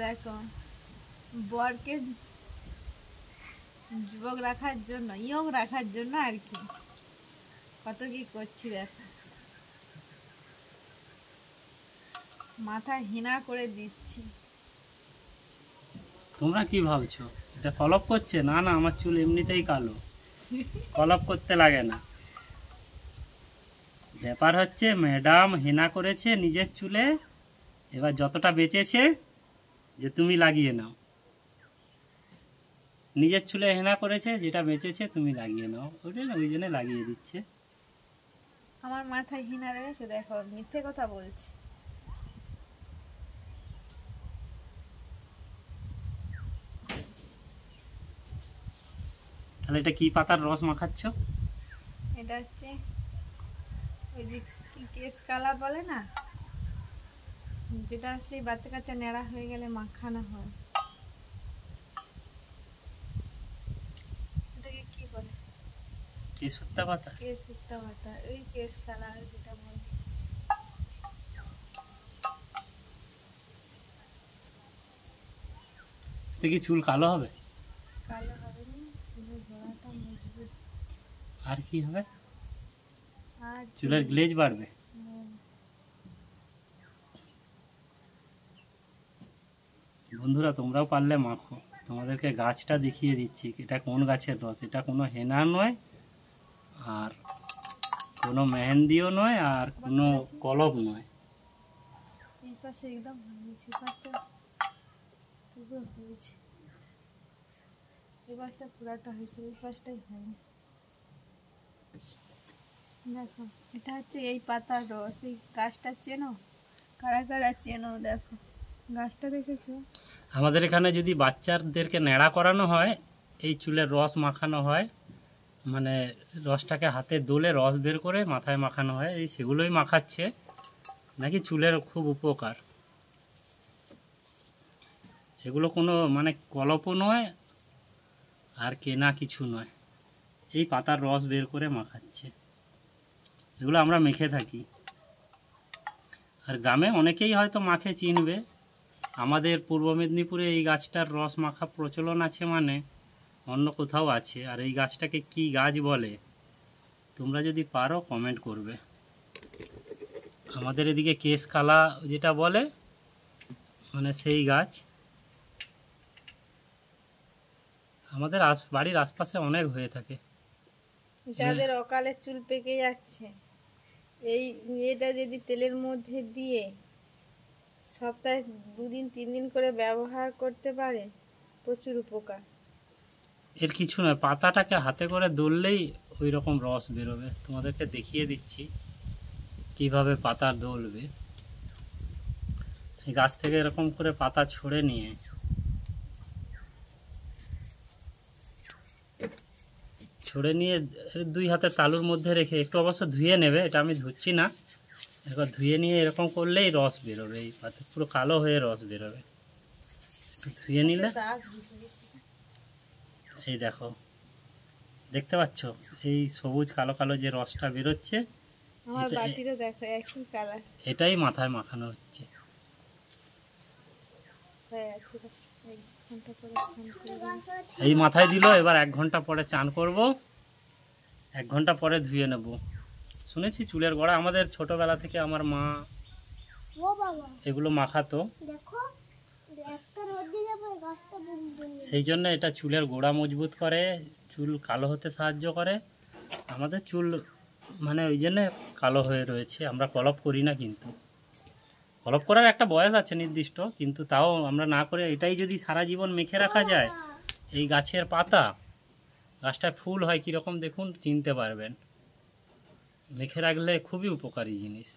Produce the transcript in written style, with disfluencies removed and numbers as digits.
দেখো বরকে যুবক রাখার জন্য, ইয়ং রাখার জন্য আর কি কত কি করছি। দেখো মাথা হিনা করে দিচ্ছি। তোমরা কি ভাবছো এটা কলপ করছে? না না, আমার চুল এমনিতেই কালো, কলপ করতে লাগে না। ব্যাপার হচ্ছে ম্যাডাম হেনা করেছে নিজের চুলে, এবার যতটা বেঁচেছে যে তুমি লাগিয়ে নাও। নিজের চুলে হেনা করেছে, যেটা বেঁচেছে তুমি লাগিয়ে নাও, ওই জন্য লাগিয়ে দিচ্ছে। আমার মাথায় হিনা রয়েছে, দেখো মিথ্যে কথা বলছি। তাহলে এটা কি পাতার রস মাখাচ্ছ? এটা হচ্ছে ওই যে কি কেশ কালা বলে না, যেটা সেই বাচ্চা কাচ্চা নেড়া হয়ে গেলে মাখানো হয়। এটাকে কি বলে? কেশুত্তা পাতা। কেশুত্তা পাতা, ওই কেশ কালা যেটা বলে। তো কি চুল কালো হবে? কালো হবে না, চুলের গোড়াটা মজবুত। আর কি হবে? আর চুলের গ্লেজ বাড়বে। বন্ধুরা তোমরাও পারলে মাখো। তোমাদেরকে গাছটা দেখিয়ে দিচ্ছি এটা কোন গাছের রস। এটা কোনো হেনা নয়, আর কোনো মেহেন্দিও নয়, আর কোনো কলব নয়। এই পাশে একদম হয়েছে, পাশটা পুরো হয়েছে, এই পাশটা পুরাটা হয়েছে, ওই পাশটাই হয়নি। দেখো এটা হচ্ছে এই পাতার রস। এই গাছটা চেনো? কারা কারা চেনো? দেখো গাছটা দেখেছো? আমাদের এখানে যদি বাচ্চাদেরকে নেড়া করানো হয়, এই চুলের রস মাখানো হয়, মানে রসটাকে হাতে দোলে রস বের করে মাথায় মাখানো হয়। এই সেগুলোই মাখাচ্ছে, নাকি চুলের খুব উপকার। এগুলো কোনো মানে কলপও নয় আর কেনা কিছু নয়, এই পাতার রস বের করে মাখাচ্ছে। এগুলো আমরা মেখে থাকি, আর গ্রামে অনেকেই হয়তো মাখে চিনবে। আমাদের পূর্ব মেদিনীপুরে এই গাছটার রস মাখা প্রচলন আছে, মানে অন্য কোথাও আছে। আর এই গাছটাকে কি গাছ বলে তোমরা যদি পারো কমেন্ট করবে। আমাদের এদিকে কেশ কালা যেটা বলে, মানে সেই গাছ। আমাদের বাড়ির আশপাশে অনেক হয়ে থাকে। যাদের অকালে চুল পেকে যাচ্ছে, এই এটা যদি তেলের মধ্যে দিয়ে সপ্তাহে 2 দিন 3 দিন করে ব্যবহার করতে পারে, প্রচুর উপকার। এর কিছু নয়, পাতাটাকে হাতে করে দললেই ওই রকম রস বেরোবে। তোমাদেরকে দেখিয়ে দিচ্ছি কিভাবে পাতা দলবে। এই গাছ থেকে এরকম করে পাতা ছড়ে নিয়ে দুই হাতে তালুর মধ্যে রেখে একটু অবশ্য ধুয়ে নেবে, এটা আমি ধুচ্ছি না। এবার ধুয়ে নিয়ে এরকম করলেই রস বেরোবে, এই পাতা পুরো কালো হয়ে রস বেরোবে। ধুয়ে নিলে এই দেখো, দেখতে পাচ্ছ এই সবুজ কালো কালো যে রসটা বেরোচ্ছে, আমার বাটিরও দেখো একই কালার। এটাই মাথায় মাখানো হচ্ছে। এই মাথায় দিল, এবার 1 ঘন্টা পরে চান করব, 1 ঘন্টা পরে ধুয়ে নেব। শুনেছি চুলের গোড়া, আমাদের ছোটবেলা থেকে আমার মা এগুলো মাখাতো, সেই জন্য এটা চুলের গোড়া মজবুত করে, চুল কালো হতে সাহায্য করে। আমাদের চুল মানে ওই জন্য কালো হয়ে রয়েছে। আমরা কলপ করি না, কিন্তু কলপ করার একটা বয়স আছে নির্দিষ্ট, কিন্তু তাও আমরা না করে এটাই যদি সারা জীবন মেখে রাখা যায়। এই গাছের পাতা, গাছটায় ফুল হয় কীরকম দেখুন, চিনতে পারবেন। মেখে রাখলে খুবই উপকারী জিনিস।